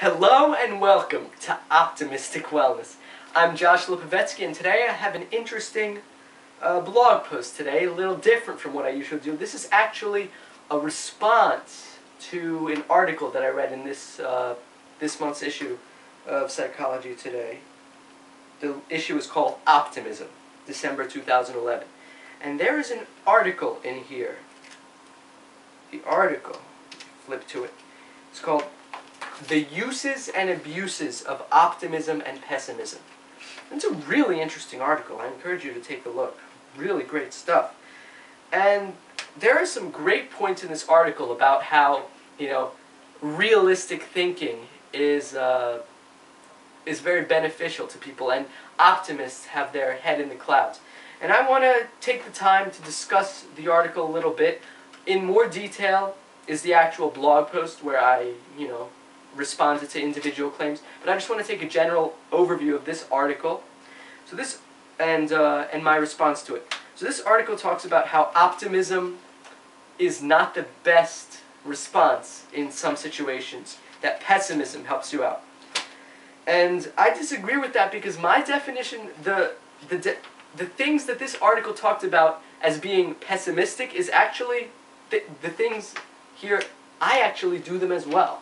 Hello and welcome to Optimistic Wellness. I'm Josh Lipovetsky, and today I have an interesting blog post today, a little different from what I usually do. This is actually a response to an article that I read in this month's issue of Psychology Today. The issue is called Optimism, December 2011. And there is an article in here. The article, flip to it, it's called The Uses and Abuses of Optimism and Pessimism. It's a really interesting article. I encourage you to take a look. Really great stuff. And there are some great points in this article about how, realistic thinking is very beneficial to people, and optimists have their head in the clouds. And I want to take the time to discuss the article a little bit. In more detail is the actual blog post where I, responded to individual claims. But I just want to take a general overview of this article. So this, and my response to it. So this article talks about how optimism is not the best response in some situations, that pessimism helps you out. And I disagree with that because my definition, the things that this article talked about as being pessimistic is actually the things here, I actually do them as well.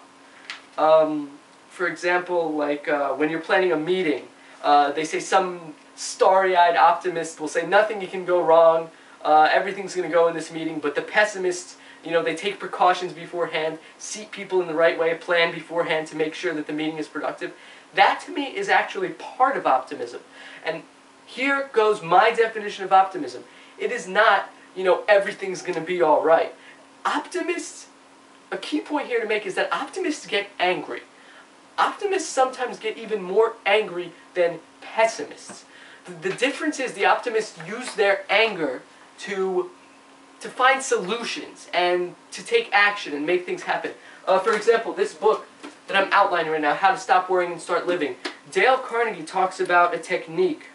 For example, like when you're planning a meeting, they say some starry-eyed optimist will say nothing can go wrong, everything's going to go in this meeting, but the pessimists, they take precautions beforehand, seat people in the right way, plan beforehand to make sure that the meeting is productive. That to me is actually part of optimism. And here goes my definition of optimism. It is not, everything's going to be all right. Optimists, a key point here to make is that optimists get angry. Optimists sometimes get even more angry than pessimists. The difference is the optimists use their anger to find solutions and to take action and make things happen. For example, this book that I'm outlining right now, How to Stop Worrying and Start Living, Dale Carnegie talks about a technique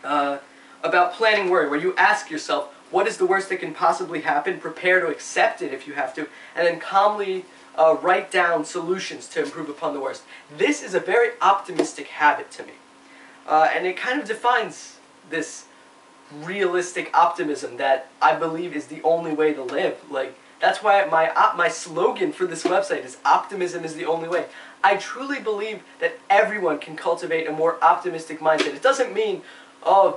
about planning worry, where you ask yourself, what is the worst that can possibly happen? Prepare to accept it if you have to, and then calmly write down solutions to improve upon the worst. This is a very optimistic habit to me. And it kind of defines this realistic optimism that I believe is the only way to live. That's why my slogan for this website is optimism is the only way. I truly believe that everyone can cultivate a more optimistic mindset. It doesn't mean,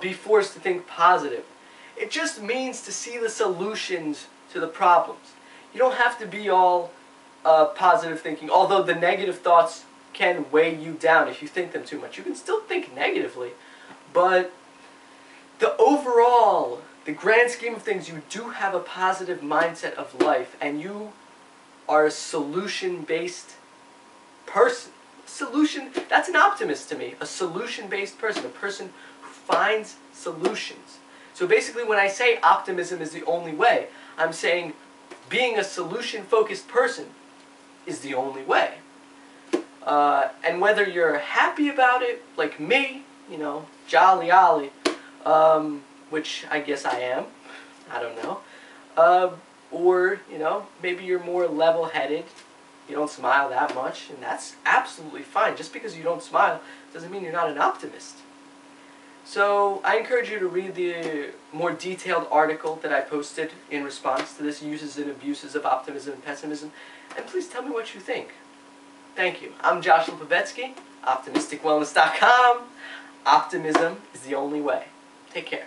be forced to think positive. It just means to see the solutions to the problems. You don't have to be all positive thinking, although the negative thoughts can weigh you down if you think them too much. You can still think negatively, but the grand scheme of things, you do have a positive mindset of life, and you are a solution-based person. That's an optimist to me. A solution-based person, a person who finds solutions. So basically when I say optimism is the only way, I'm saying being a solution-focused person is the only way. And whether you're happy about it, like me, jolly ollie, which I guess I am, I don't know, or, maybe you're more level-headed, you don't smile that much, and that's absolutely fine. Just because you don't smile doesn't mean you're not an optimist. So I encourage you to read the more detailed article that I posted in response to this, Uses and Abuses of Optimism and Pessimism, and please tell me what you think. Thank you. I'm Josh Lipovetsky, OptimisticWellness.com. Optimism is the only way. Take care.